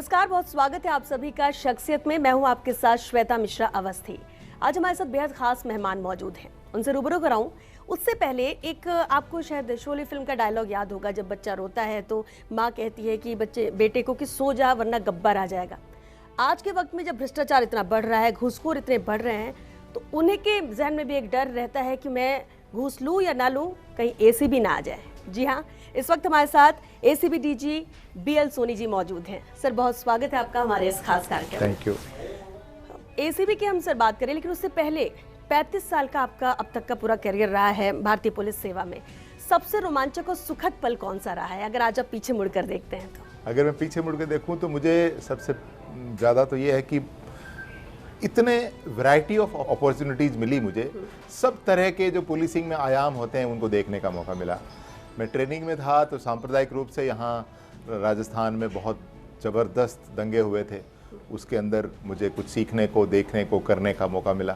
नमस्कार, बहुत स्वागत है आप सभी का शख्सियत में। मैं हूं आपके साथ श्वेता मिश्रा अवस्थी। आज हमारे साथ बेहद खास मेहमान मौजूद हैं, उनसे रूबरू कराऊं। उससे पहले एक आपको शायद शोले फिल्म का डायलॉग याद होगा, जब बच्चा रोता है तो माँ कहती है कि बेटे को कि सो जा वरना गब्बर आ जाएगा। आज के वक्त में जब भ्रष्टाचार इतना बढ़ रहा है, घूसखोर इतने बढ़ रहे हैं, तो उन्हीं के जहन में भी एक डर रहता है कि मैं घूस लूँ या ना लूँ, कहीं एसीबी ना आ जाए। जी हाँ, इस वक्त हमारे साथ ACB DG BL Soni ji मौजूद हैं। सर, बहुत स्वागत है आपका हमारे इस खास कार्यक्रम में। Thank you. एसीबी की हम सर बात करें, लेकिन उससे पहले 35 साल का आपका अब तक का पूरा करियर रहा है भारतीय पुलिस सेवा में। सबसे रोमांचक और सुखद पल कौन सा रहा है, अगर आज आप पीछे मुड़कर देखते हैं तो? अगर मैं पीछे मुड़ के देखूं तो मुझे सबसे ज़्यादा तो ये है कि इतने वैरायटी ऑफ अपॉर्चुनिटीज़ मिली मुझे। सब तरह के जो पुलिसिंग में आयाम होते हैं उनको देखने का मौका मिला। मैं ट्रेनिंग में था तो सांप्रदायिक रूप से यहाँ राजस्थान में बहुत ज़बरदस्त दंगे हुए थे, उसके अंदर मुझे कुछ सीखने को, देखने को, करने का मौका मिला।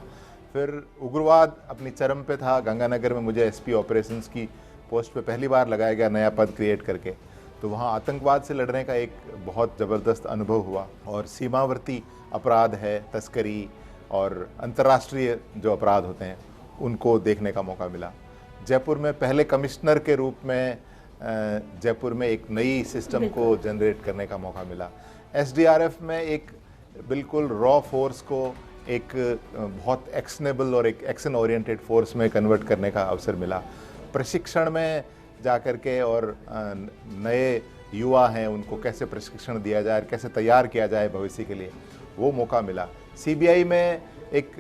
फिर उग्रवाद अपनी चरम पे था। गंगानगर में मुझे एसपी ऑपरेशंस की पोस्ट पे पहली बार लगाया गया, नया पद क्रिएट करके। तो वहाँ आतंकवाद से लड़ने का एक बहुत ज़बरदस्त अनुभव हुआ। और सीमावर्ती अपराध है, तस्करी और अंतर्राष्ट्रीय जो अपराध होते हैं उनको देखने का मौका मिला। जयपुर में पहले कमिश्नर के रूप में जयपुर में एक नई सिस्टम को जनरेट करने का मौका मिला। एसडीआरएफ में एक बिल्कुल रॉ फोर्स को एक बहुत एक्शनेबल और एक एक्शन ओरिएंटेड फोर्स में कन्वर्ट करने का अवसर मिला। प्रशिक्षण में जा कर के और नए युवा हैं उनको कैसे प्रशिक्षण दिया जाए, कैसे तैयार किया जाए भविष्य के लिए, वो मौका मिला। सीबीआई में एक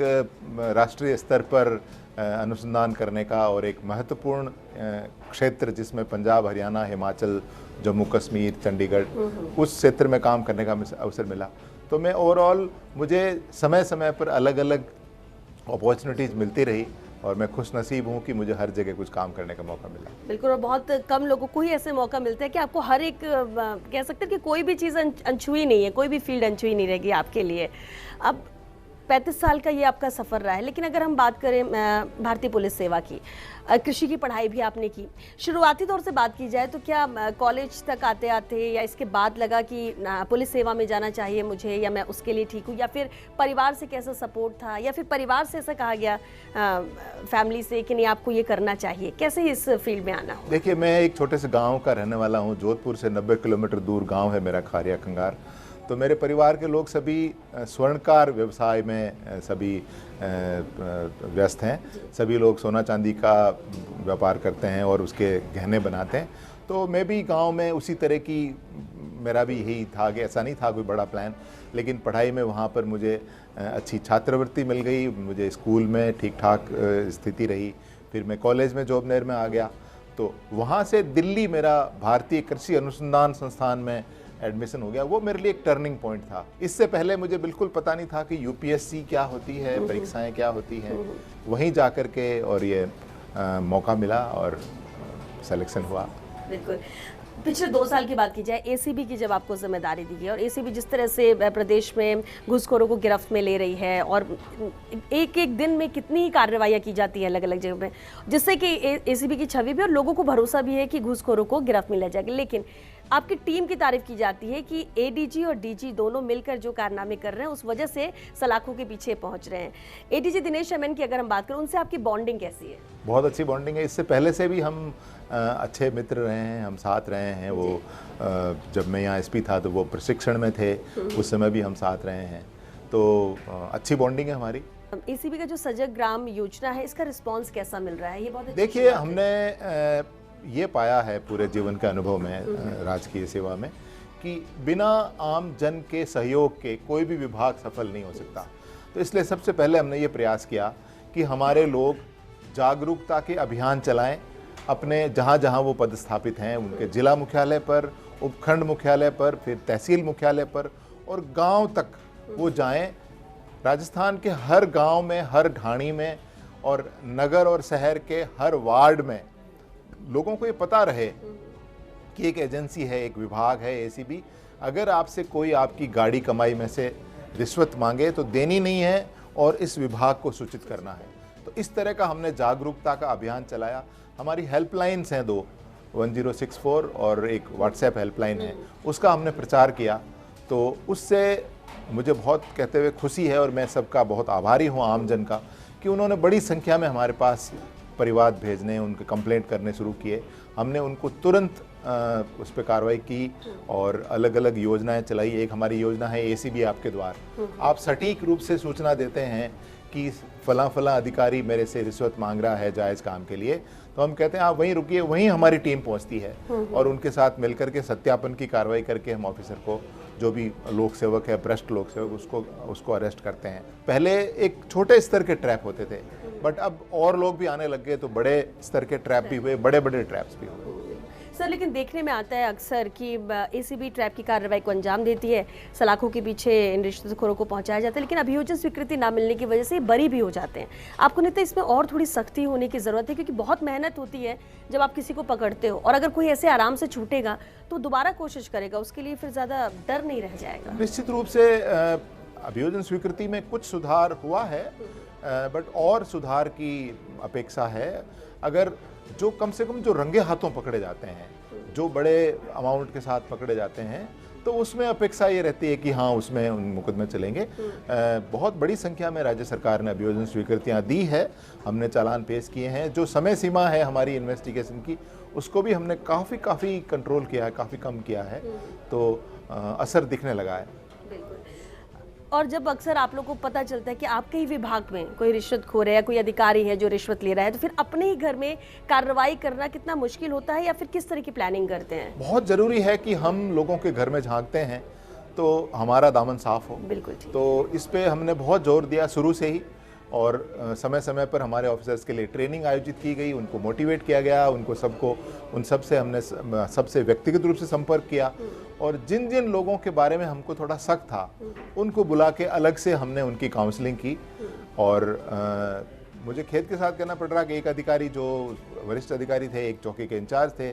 राष्ट्रीय स्तर पर अनुसंधान करने का और एक महत्वपूर्ण क्षेत्र जिसमें पंजाब, हरियाणा, हिमाचल, जम्मू कश्मीर, चंडीगढ़, उस क्षेत्र में काम करने का अवसर मिला। तो मैं ओवरऑल मुझे समय समय पर अलग अलग अपॉर्चुनिटीज़ मिलती रही और मैं खुश नसीब हूँ कि मुझे हर जगह कुछ काम करने का मौका मिला। बिल्कुल, और बहुत कम लोगों को ही ऐसे मौका मिलता है कि आपको हर एक कह सकते हैं कि कोई भी चीज़ अनछुई नहीं है, कोई भी फील्ड अनछुई नहीं रहेगी आपके लिए। अब 35 साल का ये आपका सफ़र रहा है, लेकिन अगर हम बात करें भारतीय पुलिस सेवा की, कृषि की पढ़ाई भी आपने की। शुरुआती तौर से बात की जाए तो क्या कॉलेज तक आते आते या इसके बाद लगा कि पुलिस सेवा में जाना चाहिए मुझे, या मैं उसके लिए ठीक हूँ, या फिर परिवार से कैसा सपोर्ट था, या फिर परिवार से ऐसा कहा गया फैमिली से कि नहीं आपको ये करना चाहिए? कैसे इस फील्ड में आना हो? देखिए, मैं एक छोटे से गाँव का रहने वाला हूँ। जोधपुर से 90 किलोमीटर दूर गाँव है मेरा, खारिया कंगार। तो मेरे परिवार के लोग सभी स्वर्णकार व्यवसाय में सभी व्यस्त हैं। सभी लोग सोना चांदी का व्यापार करते हैं और उसके गहने बनाते हैं। तो मैं भी गांव में उसी तरह की, मेरा भी यही था कि ऐसा नहीं था कोई बड़ा प्लान, लेकिन पढ़ाई में वहाँ पर मुझे अच्छी छात्रवृत्ति मिल गई। मुझे स्कूल में ठीक ठाक स्थिति रही। फिर मैं कॉलेज में जॉबनेर में आ गया। तो वहाँ से दिल्ली मेरा भारतीय कृषि अनुसंधान संस्थान में एडमिशन हो गया। वो मेरे लिए एक टर्निंग पॉइंट था। इससे पहले मुझे बिल्कुल पता नहीं था कि यूपीएससी क्या होती है, परीक्षाएं क्या होती हैं। वहीं जा कर के और ये मौका मिला और सिलेक्शन हुआ। बिल्कुल। पिछले 2 साल की बात की जाए, एसीबी की जब आपको जिम्मेदारी दी गई और एसीबी जिस तरह से प्रदेश में घूसखोरों को गिरफ्त में ले रही है और एक एक दिन में कितनी ही कार्रवाइयाँ की जाती हैं अलग अलग जगह पे, जिससे कि एसीबी की छवि भी और लोगों को भरोसा भी है कि घूसखोरों को गिरफ्त में ले जाएगी। लेकिन आपकी टीम की तारीफ की जाती है कि एडीजी और डीजी दोनों मिलकर जो कारनामे कर रहे हैं उस वजह से सलाखों के पीछे पहुंच रहे हैं। एडीजी दिनेश एमएन की अगर हम बात करें, उनसे आपकी बॉन्डिंग कैसी है? बहुत अच्छी बॉन्डिंग है। इससे पहले से भी हम अच्छे मित्र रहे हैं, हम साथ रहे हैं। वो जब मैं यहाँ एसपी था तो वो प्रशिक्षण में थे, उस समय भी हम साथ रहे हैं। तो अच्छी बॉन्डिंग है हमारी। एसीबी का जो सजग ग्राम योजना है, इसका रिस्पॉन्स कैसा मिल रहा है? ये बहुत देखिए, हमने ये पाया है पूरे जीवन के अनुभव में राजकीय सेवा में कि बिना आम जन के सहयोग के कोई भी विभाग सफल नहीं हो सकता। तो इसलिए सबसे पहले हमने ये प्रयास किया कि हमारे लोग जागरूकता के अभियान चलाएं। अपने जहाँ जहाँ वो पदस्थापित हैं उनके जिला मुख्यालय पर, उपखंड मुख्यालय पर, फिर तहसील मुख्यालय पर और गांव तक वो जाएं। राजस्थान के हर गांव में, हर ढाणी में और नगर और शहर के हर वार्ड में लोगों को ये पता रहे कि एक एजेंसी है, एक विभाग है एसीबी। अगर आपसे कोई आपकी गाड़ी कमाई में से रिश्वत मांगे तो देनी नहीं है और इस विभाग को सूचित करना है। तो इस तरह का हमने जागरूकता का अभियान चलाया। हमारी हेल्पलाइंस हैं 2, 1064 और एक व्हाट्सएप हेल्पलाइन है, उसका हमने प्रचार किया। तो तो उससे मुझे बहुत कहते हुए खुशी है और मैं सबका बहुत आभारी हूँ आम जन का कि उन्होंने बड़ी संख्या में हमारे पास परिवार भेजने, उनके कंप्लेंट करने शुरू किए। हमने उनको तुरंत उस पर कार्रवाई की और अलग अलग योजनाएं चलाई। एक हमारी योजना है ACB आपके द्वार। आप सटीक रूप से सूचना देते हैं कि फला फला अधिकारी मेरे से रिश्वत मांग रहा है जायज़ काम के लिए, तो हम कहते हैं आप वहीं रुकिए, वहीं हमारी टीम पहुंचती है और उनके साथ मिलकर के सत्यापन की कार्रवाई करके हम ऑफिसर को, जो भी लोक सेवक है, भ्रष्ट लोक सेवक, उसको अरेस्ट करते हैं। पहले एक छोटे स्तर के ट्रैप होते थे, बट अब और लोग भी आने लग गए तो बड़े स्तर के ट्रैप भी हुए, बड़े बड़े ट्रैप्स भी हुए। सर, लेकिन देखने में आता है अक्सर कि ACB ट्रैप की कार्रवाई को अंजाम देती है, सलाखों के पीछे इन रिश्वतखोरों को पहुंचाया जाता है, लेकिन अभियोजन स्वीकृति ना मिलने की वजह से बरी भी हो जाते हैं। आपको नहीं लगता इसमें और थोड़ी सख्ती होने की ज़रूरत है, क्योंकि बहुत मेहनत होती है जब आप किसी को पकड़ते हो, और अगर कोई ऐसे आराम से छूटेगा तो दोबारा कोशिश करेगा, उसके लिए फिर ज़्यादा डर नहीं रह जाएगा। निश्चित रूप से अभियोजन स्वीकृति में कुछ सुधार हुआ है, बट और सुधार की अपेक्षा है। अगर जो कम से कम जो रंगे हाथों पकड़े जाते हैं, जो बड़े अमाउंट के साथ पकड़े जाते हैं, तो उसमें अपेक्षा ये रहती है कि हाँ उसमें मुकदमे चलेंगे। बहुत बड़ी संख्या में राज्य सरकार ने अभियोजन स्वीकृतियाँ दी है, हमने चालान पेश किए हैं। जो समय सीमा है हमारी इन्वेस्टिगेशन की, उसको भी हमने काफ़ी कंट्रोल किया है, काफ़ी कम किया है, तो असर दिखने लगा है। और जब अक्सर आप लोग को पता चलता है कि आपके ही विभाग में कोई रिश्वतखोर है या कोई अधिकारी है जो रिश्वत ले रहा है, तो फिर अपने ही घर में कार्रवाई करना कितना मुश्किल होता है, या फिर किस तरह की प्लानिंग करते हैं? बहुत ज़रूरी है कि हम लोगों के घर में झांकते हैं तो हमारा दामन साफ हो। बिल्कुल ठीक। तो इस पे हमने बहुत जोर दिया शुरू से ही, और समय समय पर हमारे ऑफिसर्स के लिए ट्रेनिंग आयोजित की गई, उनको मोटिवेट किया गया, उन सब से हमने सबसे व्यक्तिगत रूप से संपर्क किया, और जिन जिन लोगों के बारे में हमको थोड़ा शक था उनको बुला के अलग से हमने उनकी काउंसलिंग की। और मुझे खेद के साथ कहना पड़ रहा कि एक अधिकारी जो वरिष्ठ अधिकारी थे, एक चौकी के इंचार्ज थे,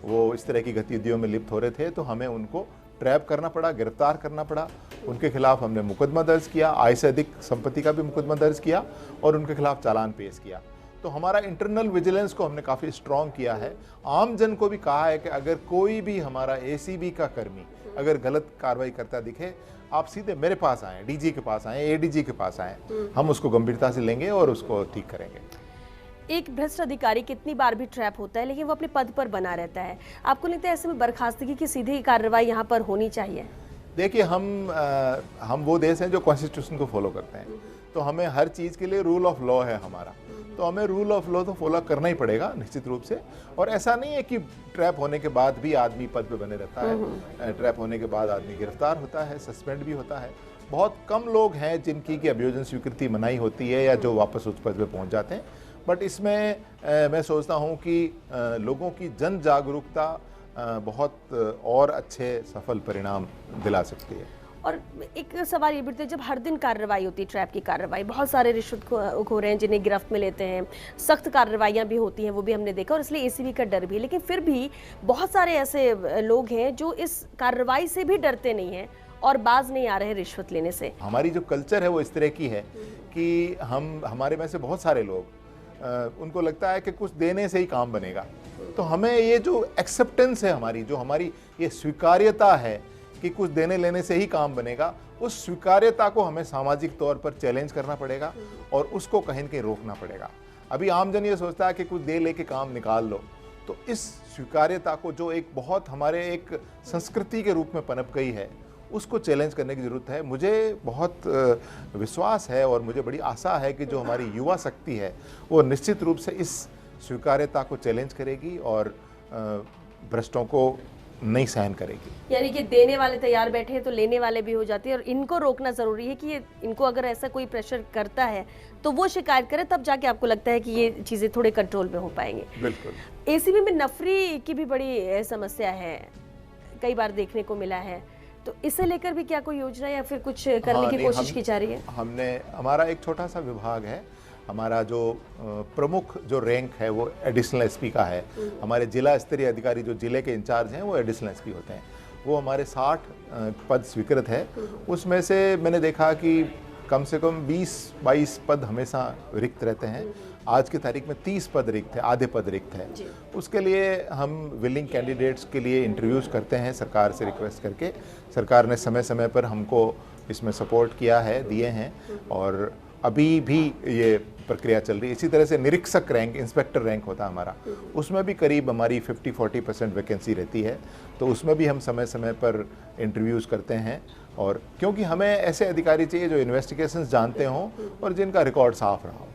वो इस तरह की गतिविधियों में लिप्त हो रहे थे, तो हमें उनको ट्रैप करना पड़ा, गिरफ्तार करना पड़ा। उनके खिलाफ हमने मुकदमा दर्ज किया, आय से अधिक संपत्ति का भी मुकदमा दर्ज किया और उनके खिलाफ चालान पेश किया। तो हमारा इंटरनल विजिलेंस को हमने काफ़ी स्ट्रॉन्ग किया है। आम जन को भी कहा है कि अगर कोई भी हमारा ACB का कर्मी अगर गलत कार्रवाई करता दिखे, आप सीधे मेरे पास आएँ, DG के पास आएँ, ADG के पास आएँ, हम उसको गंभीरता से लेंगे और उसको ठीक करेंगे। एक भ्रष्ट अधिकारी कितनी बार भी ट्रैप होता है, लेकिन वो अपने पद पर बना रहता है। आपको लगता है ऐसे में बर्खास्तगी की सीधी कार्रवाई यहाँ पर होनी चाहिए? देखिए, हम वो देश हैं जो कॉन्स्टिट्यूशन को फॉलो करते हैं, तो हमें हर चीज़ के लिए रूल ऑफ लॉ है हमारा, तो हमें रूल ऑफ लॉ तो फॉलो करना ही पड़ेगा निश्चित रूप से। और ऐसा नहीं है कि ट्रैप होने के बाद भी आदमी पद पे बने रहता है। ट्रैप होने के बाद आदमी गिरफ्तार होता है, सस्पेंड भी होता है। बहुत कम लोग हैं जिनकी की अभियोजन स्वीकृति मनाई होती है या जो वापस उस पद पे पहुंच जाते हैं। बट इसमें मैं सोचता हूं कि लोगों की जन जागरूकता बहुत और अच्छे सफल परिणाम दिला सकती है। और एक सवाल ये भी है, जब हर दिन कार्रवाई होती है, ट्रैप की कार्रवाई, बहुत सारे रिश्वतखोर हैं जिन्हें गिरफ्त में लेते हैं, सख्त कार्रवाइयाँ भी होती हैं, वो भी हमने देखा, और इसलिए ACB का डर भी है, लेकिन फिर भी बहुत सारे ऐसे लोग हैं जो इस कार्रवाई से भी डरते नहीं हैं और बाज नहीं आ रहे रिश्वत लेने से। हमारी जो कल्चर है वो इस तरह की है कि हमारे में से बहुत सारे लोग उनको लगता है कि कुछ देने से ही काम बनेगा। तो हमें ये जो एक्सेप्टेंस है हमारी, जो हमारी ये स्वीकार्यता है कि कुछ देने लेने से ही काम बनेगा, उस स्वीकार्यता को हमें सामाजिक तौर पर चैलेंज करना पड़ेगा और उसको कहीं न कहीं रोकना पड़ेगा। अभी आमजन ये सोचता है कि कुछ दे लेके काम निकाल लो, तो इस स्वीकार्यता को जो एक बहुत हमारे एक संस्कृति के रूप में पनप गई है, उसको चैलेंज करने की ज़रूरत है। मुझे बहुत विश्वास है और मुझे बड़ी आशा है कि जो हमारी युवा शक्ति है वो निश्चित रूप से इस स्वीकार्यता को चैलेंज करेगी और भ्रष्टों को नहीं सहन करेगी। यानी कि देने वाले तैयार बैठे हैं तो लेने वाले भी हो जाते हैं, और इनको रोकना ज़रूरी है कि इनको अगर ऐसा कोई प्रेशर करता है तो वो शिकायत करे, तब जाके आपको लगता है कि ये चीज़ें थोड़े कंट्रोल में हो पाएंगे। बिल्कुल। ACB में नफरी की भी बड़ी समस्या है, कई बार देखने को मिला है, तो इसे लेकर भी क्या कोई योजना या फिर कुछ करने की कोशिश की जा रही है? हमारा एक छोटा सा विभाग है, हमारा जो प्रमुख जो रैंक है वो एडिशनल SP का है। हमारे जिला स्तरीय अधिकारी जो जिले के इंचार्ज हैं वो एडिशनल SP होते हैं। वो हमारे 60 पद स्वीकृत है। उसमें से मैंने देखा कि कम से कम 20-22 पद हमेशा रिक्त रहते हैं। आज की तारीख में 30 पद रिक्त है, आधे पद रिक्त है। उसके लिए हम विलिंग कैंडिडेट्स के लिए इंटरव्यूज़ करते हैं सरकार से रिक्वेस्ट करके। सरकार ने समय समय पर हमको इसमें सपोर्ट किया है, दिए हैं, और अभी भी ये प्रक्रिया चल रही है। इसी तरह से निरीक्षक रैंक, इंस्पेक्टर रैंक होता है हमारा, उसमें भी करीब हमारी 50-40% वैकेंसी रहती है। तो उसमें भी हम समय समय पर इंटरव्यूज़ करते हैं, और क्योंकि हमें ऐसे अधिकारी चाहिए जो इन्वेस्टिगेशंस जानते हों और जिनका रिकॉर्ड साफ रहा हो।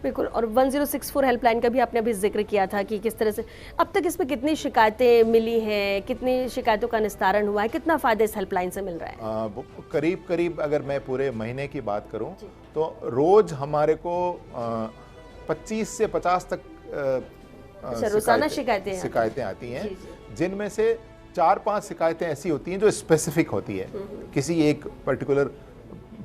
बिल्कुल। और 1064 हेल्पलाइन का भी आपने अभी जिक्र किया था कि किस तरह से अब तक इसमें कितनी शिकायतें मिली हैं, कितनी शिकायतों का निस्तारण हुआ है, कितना फ़ायदा इस हेल्पलाइन से मिल रहा है? करीब करीब अगर मैं पूरे महीने की बात करूं तो रोज़ हमारे को 25 से 50 तक रोजाना शिकायतें आती हैं, जिनमें से 4-5 शिकायतें ऐसी होती हैं जो स्पेसिफिक होती है, किसी एक पर्टिकुलर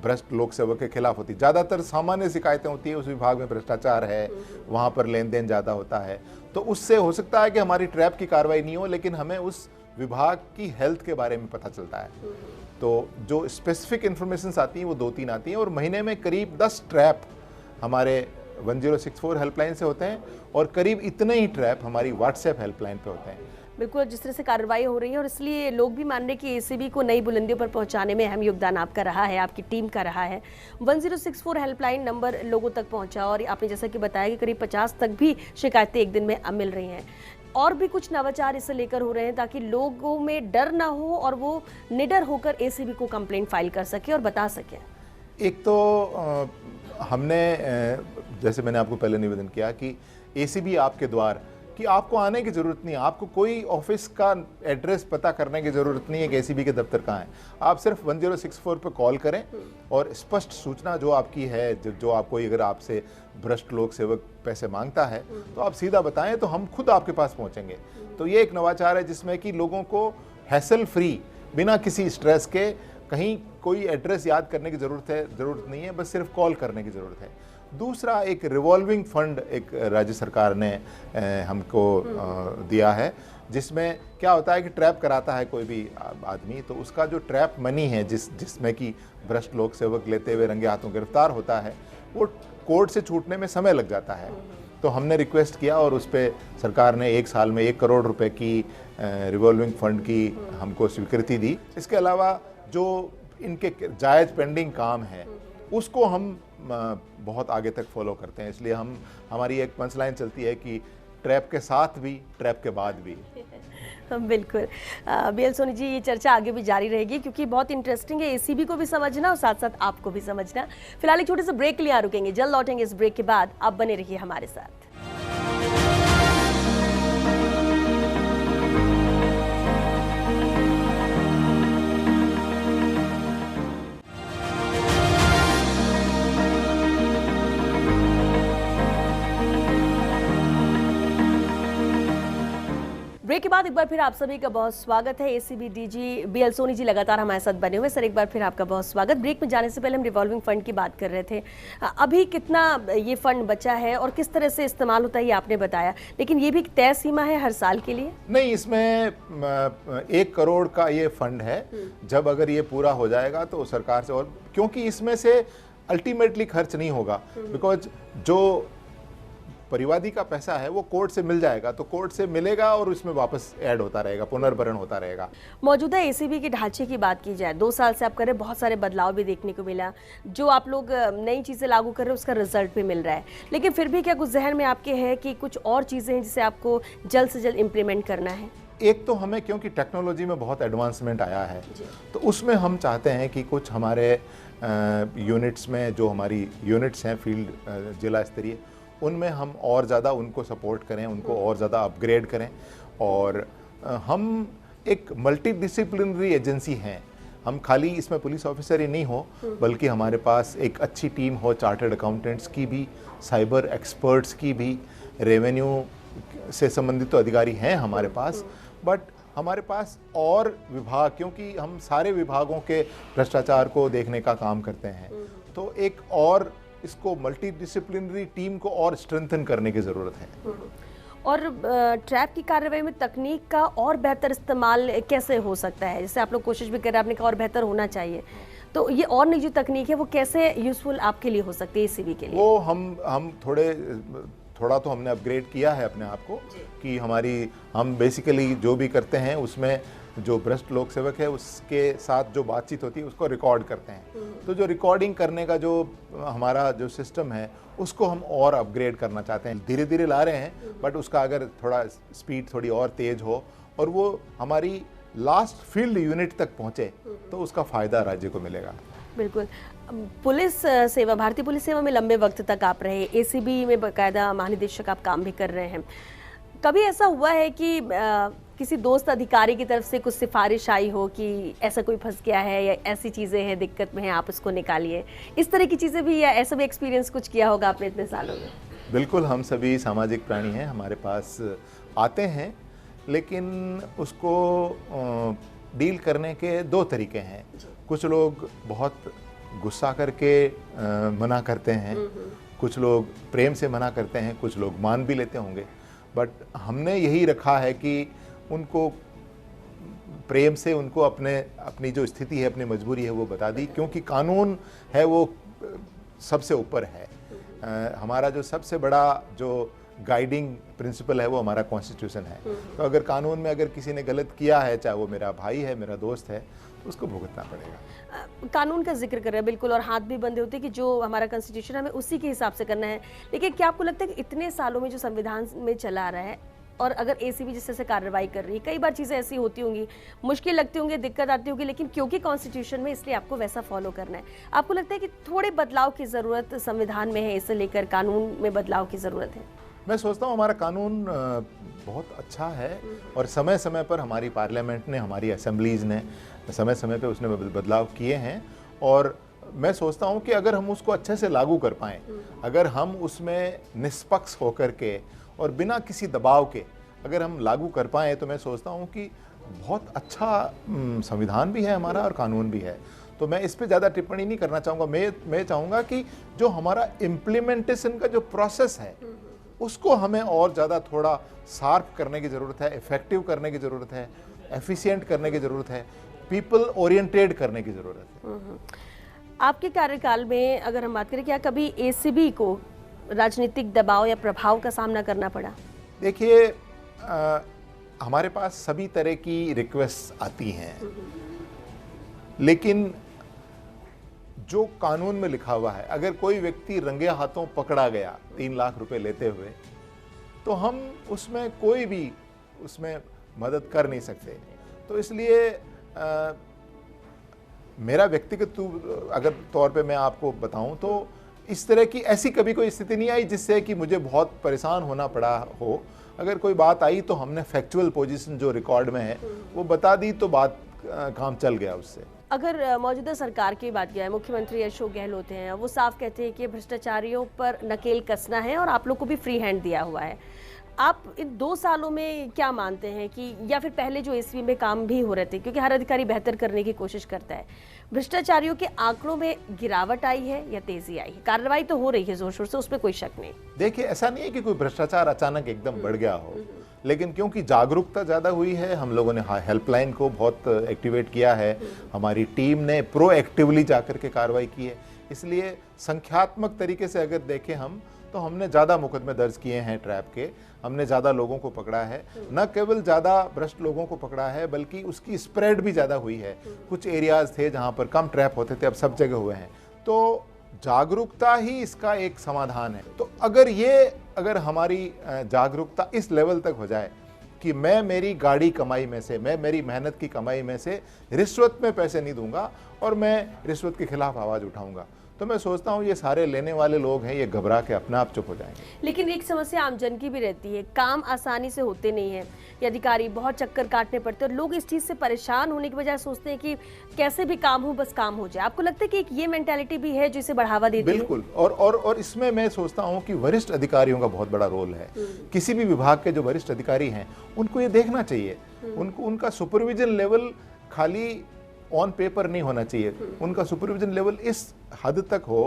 भ्रष्ट लोक सेवक के खिलाफ होती है। ज़्यादातर सामान्य शिकायतें होती है, उस विभाग में भ्रष्टाचार है, वहाँ पर लेन देन ज़्यादा होता है, तो उससे हो सकता है कि हमारी ट्रैप की कार्रवाई नहीं हो, लेकिन हमें उस विभाग की हेल्थ के बारे में पता चलता है। तो जो स्पेसिफिक इन्फॉर्मेशंस आती हैं वो 2-3 आती हैं, और महीने में करीब 10 ट्रैप हमारे 1064 हेल्पलाइन से होते हैं, और करीब इतने ही ट्रैप हमारी व्हाट्सएप हेल्पलाइन पे होते हैं। बिल्कुल, जिस तरह से कार्रवाई हो रही है, और इसलिए लोग भी मान रहे हैं कि एसीबी को नई बुलंदियों पर पहुंचाने में अहम योगदान आपका रहा है, आपकी टीम का रहा है। 1064 हेल्पलाइन नंबर लोगों तक पहुंचा, और आपने जैसा कि बताया कि करीब 50 तक भी शिकायतें एक दिन में अब मिल रही हैं। और भी कुछ नवाचार इससे लेकर हो रहे हैं ताकि लोगों में डर ना हो और वो निडर होकर एसीबी को कंप्लेंट फाइल कर सके और बता सके। एक तो हमने, जैसे मैंने आपको पहले निवेदन किया कि एसीबी आपके द्वार, कि आपको आने की ज़रूरत नहीं है, आपको कोई ऑफिस का एड्रेस पता करने की ज़रूरत नहीं है कि एसीबी के दफ्तर कहाँ है। आप सिर्फ 1064 पे कॉल करें, और स्पष्ट सूचना जो आपकी है, जो आपको, अगर आपसे भ्रष्ट लोक सेवक पैसे मांगता है तो आप सीधा बताएं, तो हम खुद आपके पास पहुँचेंगे। तो ये एक नवाचार है जिसमें कि लोगों को हैसल फ्री, बिना किसी स्ट्रेस के, कहीं कोई एड्रेस याद करने की ज़रूरत नहीं है, बस सिर्फ कॉल करने की ज़रूरत है। दूसरा, एक रिवॉल्विंग फंड एक राज्य सरकार ने हमको दिया है, जिसमें क्या होता है कि ट्रैप कराता है कोई भी आदमी, तो उसका जो ट्रैप मनी है, जिसमें कि भ्रष्ट लोक सेवक लेते हुए रंगे हाथों गिरफ्तार होता है, वो कोर्ट से छूटने में समय लग जाता है। तो हमने रिक्वेस्ट किया, और उस पर सरकार ने 1 साल में 1 करोड़ रुपए की रिवॉल्विंग फंड की हमको स्वीकृति दी। इसके अलावा जो इनके जायज़ पेंडिंग काम है, उसको हम बहुत आगे तक फॉलो करते हैं। इसलिए हमारी एक पंचलाइन चलती है कि ट्रैप के साथ भी, ट्रैप के बाद भी। बिल्कुल। बीएल सोनी जी, ये चर्चा आगे भी जारी रहेगी क्योंकि बहुत इंटरेस्टिंग है, एसीबी को भी समझना और साथ साथ आपको भी समझना। फिलहाल एक छोटे से ब्रेक के लिए रुकेंगे, जल्द लौटेंगे इस ब्रेक के बाद। आप बने रहिए हमारे साथ। ब्रेक के बाद एक बार फिर आप सभी का बहुत स्वागत है। ACB DG BL Soni ji लगातार हमारे साथ बने हुए। सर, एक बार फिर आपका बहुत स्वागत। ब्रेक में जाने से पहले हम रिवॉल्विंग फंड की बात कर रहे थे। अभी कितना ये फंड बचा है और किस तरह से इस्तेमाल होता है ये आपने बताया, लेकिन ये भी एक तय सीमा है हर साल के लिए? नहीं, इसमें 1 करोड़ का ये फंड है। जब अगर ये पूरा हो जाएगा तो सरकार से, और क्योंकि इसमें से अल्टीमेटली खर्च नहीं होगा, बिकॉज जो परिवादी का पैसा है वो कोर्ट से मिल जाएगा, तो कोर्ट से मिलेगा और उसमें वापस ऐड होता रहेगा, पुनर्भरण होता रहेगा। मौजूदा एसीबी के ढांचे की बात की जाए, 2 साल से आप कर रहे, बहुत सारे बदलाव भी देखने को मिला, जो आप लोग नई चीज़ें लागू कर रहे हैं उसका रिजल्ट भी मिल रहा है, लेकिन फिर भी क्या कुछ जहन में आपके है कि कुछ और चीज़ें हैं जिसे आपको जल्द से जल्द इम्प्लीमेंट करना है? एक तो हमें, क्योंकि टेक्नोलॉजी में बहुत एडवांसमेंट आया है, तो उसमें हम चाहते हैं कि कुछ हमारे यूनिट्स में, जो हमारी यूनिट्स हैं फील्ड जिला स्तरीय, उनमें हम और ज़्यादा उनको सपोर्ट करें, उनको और ज़्यादा अपग्रेड करें। और हम एक मल्टी डिसिप्लिनरी एजेंसी हैं, हम खाली इसमें पुलिस ऑफिसर ही नहीं हो, बल्कि हमारे पास एक अच्छी टीम हो, चार्टर्ड अकाउंटेंट्स की भी, साइबर एक्सपर्ट्स की भी, रेवेन्यू से संबंधित तो अधिकारी हैं हमारे पास, बट हमारे पास और विभाग, क्योंकि हम सारे विभागों के भ्रष्टाचार को देखने का काम करते हैं, तो एक और इसको मल्टी डिसिप्लिनरी टीम को और स्ट्रेंथन करने की ज़रूरत है। और ट्रैप की कार्रवाई में तकनीक का और बेहतर इस्तेमाल कैसे हो सकता है? जैसे आप लोग कोशिश भी कर रहे हैं, आपने कहा और बेहतर होना चाहिए, तो ये और नई जो तकनीक है वो कैसे यूजफुल आपके लिए हो सकती है एसीबी के लिए? वो हम थोड़ा तो हमने अपग्रेड किया है अपने आप को कि हम बेसिकली जो भी करते हैं उसमें जो भ्रष्ट लोक सेवक है उसके साथ जो बातचीत होती है उसको रिकॉर्ड करते हैं। तो जो रिकॉर्डिंग करने का जो हमारा जो सिस्टम है उसको हम और अपग्रेड करना चाहते हैं, धीरे धीरे ला रहे हैं, बट उसका अगर थोड़ा स्पीड थोड़ी और तेज हो और वो हमारी लास्ट फील्ड यूनिट तक पहुंचे तो उसका फायदा राज्य को मिलेगा। बिल्कुल। पुलिस सेवा, भारतीय पुलिस सेवा में लंबे वक्त तक आप रहे, एसीबी में बाकायदा महानिदेशक आप काम भी कर रहे हैं। कभी ऐसा हुआ है कि किसी दोस्त अधिकारी की तरफ से कुछ सिफारिश आई हो कि ऐसा कोई फंस गया है या ऐसी चीज़ें हैं, दिक्कत में है, आप उसको निकालिए, इस तरह की चीज़ें भी, या ऐसा भी एक्सपीरियंस कुछ किया होगा आपने इतने सालों में? बिल्कुल, हम सभी सामाजिक प्राणी हैं, हमारे पास आते हैं, लेकिन उसको डील करने के दो तरीके हैं। कुछ लोग बहुत गुस्सा करके मना करते हैं, कुछ लोग प्रेम से मना करते हैं, कुछ लोग मान भी लेते होंगे, बट हमने यही रखा है कि उनको प्रेम से उनको अपनी जो स्थिति है, अपनी मजबूरी है वो बता दी, क्योंकि कानून है वो सबसे ऊपर है। हमारा जो सबसे बड़ा जो गाइडिंग प्रिंसिपल है वो हमारा कॉन्स्टिट्यूशन है। तो अगर कानून में अगर किसी ने गलत किया है, चाहे वो मेरा भाई है, मेरा दोस्त है, तो उसको भुगतना पड़ेगा। कानून का जिक्र कर रहे हैं, बिल्कुल, और हाथ भी बंधे होते हैं कि जो हमारा कॉन्स्टिट्यूशन है हमें उसी के हिसाब से करना है। लेकिन क्या आपको लगता है कि इतने सालों में जो संविधान में चला आ रहा है और अगर एसीबी जिस तरह से कार्रवाई कर रही है, कई बार चीज़ें ऐसी होती होंगी, मुश्किल लगती होंगी, दिक्कत आती होगी, लेकिन क्योंकि कॉन्स्टिट्यूशन में, इसलिए आपको वैसा फॉलो करना है। आपको लगता है कि थोड़े बदलाव की ज़रूरत संविधान में है, इसे लेकर कानून में बदलाव की ज़रूरत है? मैं सोचता हूँ हमारा कानून बहुत अच्छा है और समय समय पर हमारी पार्लियामेंट ने, हमारी असेंबलीज ने समय समय पर उसने बदलाव किए हैं, और मैं सोचता हूँ कि अगर हम उसको अच्छे से लागू कर पाएँ, अगर हम उसमें निष्पक्ष होकर के और बिना किसी दबाव के अगर हम लागू कर पाएँ, तो मैं सोचता हूँ कि बहुत अच्छा संविधान भी है हमारा और कानून भी है। तो मैं इस पे ज़्यादा टिप्पणी नहीं करना चाहूँगा। मैं चाहूँगा कि जो हमारा इम्प्लीमेंटेशन का जो प्रोसेस है उसको हमें और ज़्यादा थोड़ा शार्प करने की ज़रूरत है, इफेक्टिव करने की ज़रूरत है, एफिशिएंट करने की ज़रूरत है, पीपल ओरिएंटेड करने की ज़रूरत है। आपके कार्यकाल में अगर हम बात करें, क्या कभी एसीबी को राजनीतिक दबाव या प्रभाव का सामना करना पड़ा? देखिए, हमारे पास सभी तरह की रिक्वेस्ट आती हैं, लेकिन जो कानून में लिखा हुआ है, अगर कोई व्यक्ति रंगे हाथों पकड़ा गया 3 लाख रुपए लेते हुए, तो हम उसमें कोई भी उसमें मदद कर नहीं सकते। तो इसलिए मेरा व्यक्तिगत अगर तौर पे मैं आपको बताऊं तो इस तरह की ऐसी कभी कोई स्थिति नहीं आई जिससे कि मुझे बहुत परेशान होना पड़ा हो। अगर कोई बात आई तो हमने फैक्चुअल पोजीशन जो रिकॉर्ड में है वो बता दी, तो बात काम चल गया उससे। अगर मौजूदा सरकार की बात किया है, मुख्यमंत्री अशोक गहलोत हैं, वो साफ कहते हैं कि भ्रष्टाचारियों पर नकेल कसना है और आप लोग को भी फ्री हैंड दिया हुआ है। आप इन 2 सालों में क्या मानते हैं कि, या फिर पहले जो एसीबी में काम भी हो रहे थे, क्योंकि हर अधिकारी बेहतर करने की कोशिश करता है, भ्रष्टाचारियों के आंकड़ों में गिरावट आई है या तेजी आई है? कार्रवाई तो हो रही है जोर शोर से, उसमें कोई शक नहीं। देखिए, ऐसा नहीं है कि कोई भ्रष्टाचार अचानक एकदम बढ़ गया हो, लेकिन क्योंकि जागरूकता ज़्यादा हुई है, हम लोगों ने हेल्पलाइन को बहुत एक्टिवेट किया है, हमारी टीम ने प्रोएक्टिवली जाकर के कार्रवाई की है, इसलिए संख्यात्मक तरीके से अगर देखें हम, तो हमने ज़्यादा मुकदमे दर्ज किए हैं ट्रैप के, हमने ज़्यादा लोगों को पकड़ा है, न केवल ज़्यादा भ्रष्ट लोगों को पकड़ा है बल्कि उसकी स्प्रेड भी ज़्यादा हुई है। कुछ एरियाज़ थे जहाँ पर कम ट्रैप होते थे, अब सब जगह हुए हैं। तो जागरूकता ही इसका एक समाधान है। तो अगर हमारी जागरूकता इस लेवल तक हो जाए कि मैं मेरी गाड़ी कमाई में से, मैं मेरी मेहनत की कमाई में से रिश्वत में पैसे नहीं दूंगा और मैं रिश्वत के खिलाफ आवाज़ उठाऊंगा, तो मैं सोचता हूँ ये सारे लेने वाले लोग हैं, ये घबरा के अपने आप चुप हो जाएंगे। लेकिन एक समस्या आम जन की भी रहती है, काम आसानी से होते नहीं है, ये अधिकारी बहुत चक्कर काटने पड़ते हैं और लोग इस चीज़ से परेशान होने की बजाय सोचते हैं कि कैसे भी काम हो, बस काम हो जाए। आपको लगता है कि एक ये मेंटालिटी भी है जो इसे बढ़ावा देती है? बिल्कुल, और इसमें मैं सोचता हूँ कि वरिष्ठ अधिकारियों का बहुत बड़ा रोल है। किसी भी विभाग के जो वरिष्ठ अधिकारी हैं उनको ये देखना चाहिए, उनका सुपरविजन लेवल खाली ऑन पेपर नहीं होना चाहिए, उनका सुपरविजन लेवल इस हद तक हो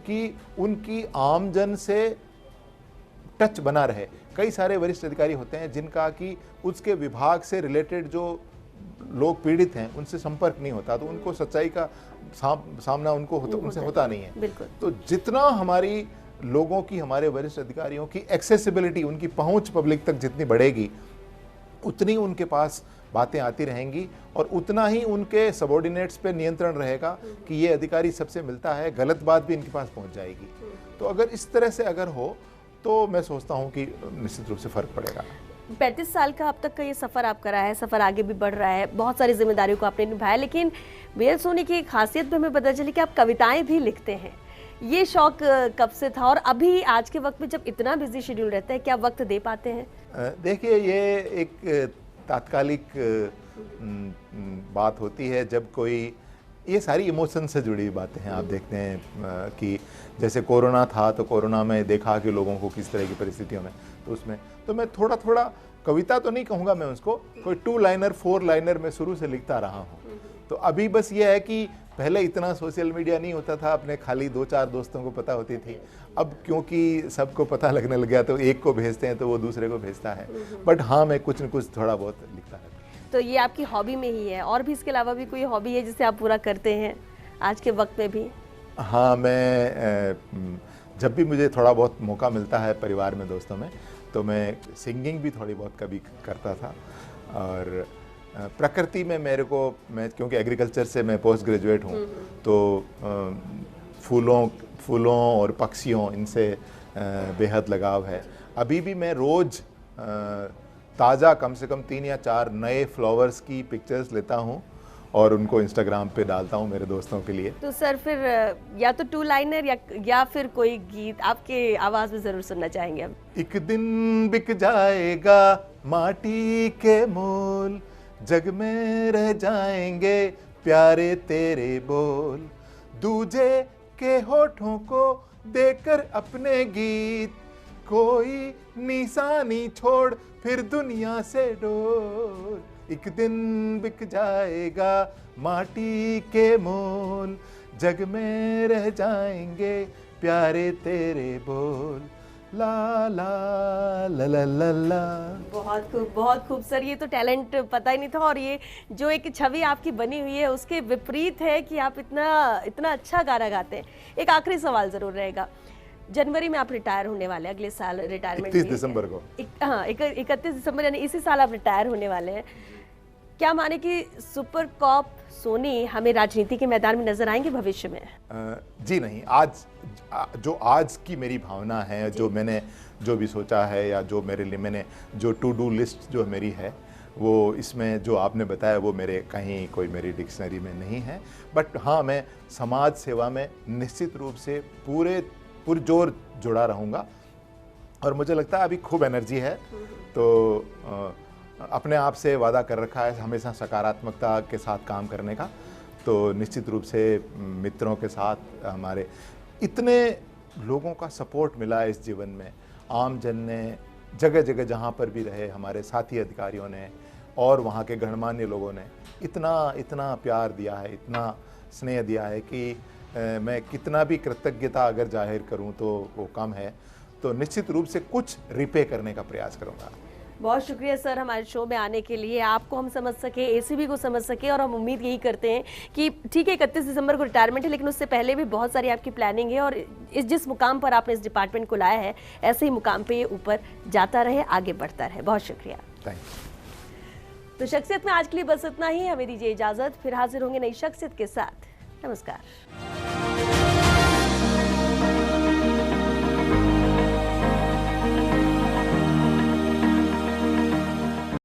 कि उनकी आमजन से टच बना रहे। कई सारे वरिष्ठ अधिकारी होते हैं जिनका कि उसके विभाग से रिलेटेड जो लोग पीड़ित हैं उनसे संपर्क नहीं होता, तो उनको सच्चाई का सामना उनको उनसे होता नहीं है। बिल्कुल। तो जितना हमारी लोगों की, हमारे वरिष्ठ अधिकारियों की एक्सेसिबिलिटी, उनकी पहुंच पब्लिक तक जितनी बढ़ेगी, उतनी उनके पास बातें आती रहेंगी और उतना ही उनके सबॉर्डिनेट्स पे नियंत्रण रहेगा कि ये अधिकारी सबसे मिलता है, गलत बात भी इनके पास पहुंच जाएगी। तो अगर इस तरह से अगर हो तो मैं सोचता हूं कि निश्चित रूप से फर्क पड़ेगा। 35 साल का अब तक का ये सफ़र आपका रहा है, सफ़र आगे भी बढ़ रहा है, बहुत सारी जिम्मेदारियों को आपने निभाया, लेकिन बेहद सोनी की एक खासियत भी हमें पता चली कि आप कविताएं भी लिखते हैं। ये शौक कब से था और अभी आज के वक्त में जब इतना बिजी शेड्यूल रहता है, क्या वक्त दे पाते हैं? देखिए, ये एक तात्कालिक बात होती है जब कोई, ये सारी इमोशन से जुड़ी हुई बातें हैं। आप देखते हैं कि जैसे कोरोना था तो कोरोना में देखा कि लोगों को किस तरह की परिस्थितियों में, तो उसमें तो मैं थोड़ा थोड़ा, कविता तो नहीं कहूँगा मैं उसको, कोई 2 लाइनर 4 लाइनर मैं शुरू से लिखता रहा हूँ। तो अभी बस ये है कि पहले इतना सोशल मीडिया नहीं होता था, अपने खाली 2-4 दोस्तों को पता होती थी। अब क्योंकि सबको पता लगने लग गया तो एक को भेजते हैं तो वो दूसरे को भेजता है। बट हाँ, मैं कुछ न कुछ थोड़ा बहुत लिखता रहता हूँ। तो ये आपकी हॉबी में ही है, और भी इसके अलावा भी कोई हॉबी है जिसे आप पूरा करते हैं आज के वक्त में भी? हाँ, मैं जब भी मुझे थोड़ा बहुत मौका मिलता है परिवार में, दोस्तों में, तो मैं सिंगिंग भी थोड़ी बहुत कभी करता था। और प्रकृति में मेरे को, मैं क्योंकि एग्रीकल्चर से मैं पोस्ट ग्रेजुएट हूँ, तो फूलों और पक्षियों, इनसे बेहद लगाव है। अभी भी मैं रोज़ ताज़ा कम से कम 3 या 4 नए फ्लावर्स की पिक्चर्स लेता हूँ और उनको इंस्टाग्राम पे डालता हूँ मेरे दोस्तों के लिए। तो सर फिर या तो 2 लाइनर या फिर कोई गीत आपके आवाज़ में ज़रूर सुनना चाहेंगे हम। एक दिन बिक जाएगा माटी के मोल, जग में रह जाएंगे प्यारे तेरे बोल, दूजे के होठों को देकर अपने गीत, कोई निशानी छोड़ फिर दुनिया से डोल। एक दिन बिक जाएगा माटी के मोल, जग में रह जाएंगे प्यारे तेरे बोल, ला ला ला ला ला ला। बहुत खूब सर, ये तो टैलेंट पता ही नहीं था, और ये जो एक छवि आपकी बनी हुई है उसके विपरीत है कि आप इतना अच्छा गाना गाते हैं। एक आखिरी सवाल जरूर रहेगा, जनवरी में आप रिटायर होने वाले हैं, अगले साल रिटायरमेंट 31 दिसंबर को। हाँ, 31 दिसंबर यानी इसी साल आप रिटायर होने वाले हैं। क्या माने कि सुपर कॉप सोनी हमें राजनीति के मैदान में नजर आएंगे भविष्य में? जी नहीं, आज की मेरी भावना है, जो मैंने जो भी सोचा है, या जो मेरे लिए मैंने जो टू डू लिस्ट जो मेरी है, वो इसमें जो आपने बताया वो मेरे कहीं कोई मेरी डिक्शनरी में नहीं है। बट हाँ, मैं समाज सेवा में निश्चित रूप से पुरजोर जुड़ा रहूँगा और मुझे लगता है अभी खूब एनर्जी है। तो अपने आप से वादा कर रखा है हमेशा सकारात्मकता के साथ काम करने का। तो निश्चित रूप से मित्रों के साथ हमारे इतने लोगों का सपोर्ट मिला है इस जीवन में, आम जन ने जगह जगह जहाँ पर भी रहे, हमारे साथी अधिकारियों ने और वहाँ के गणमान्य लोगों ने इतना प्यार दिया है, इतना स्नेह दिया है कि मैं कितना भी कृतज्ञता अगर जाहिर करूं तो वो कम है। तो निश्चित रूप से कुछ रिपे करने का प्रयास करूंगा। बहुत शुक्रिया सर हमारे शो में आने के लिए, आपको हम समझ सके, एसीबी को समझ सके, और हम उम्मीद यही करते हैं कि ठीक है 31 दिसंबर को रिटायरमेंट है, लेकिन उससे पहले भी बहुत सारी आपकी प्लानिंग है और जिस मुकाम पर आपने इस डिपार्टमेंट को लाया है, ऐसे ही मुकाम पे ये ऊपर जाता रहे, आगे बढ़ता रहे। बहुत शुक्रिया। Thank you. तो शख्सियत में आज के लिए बस इतना ही, हमें दीजिए इजाजत, फिर हाजिर होंगे नई शख्सियत के साथ। नमस्कार।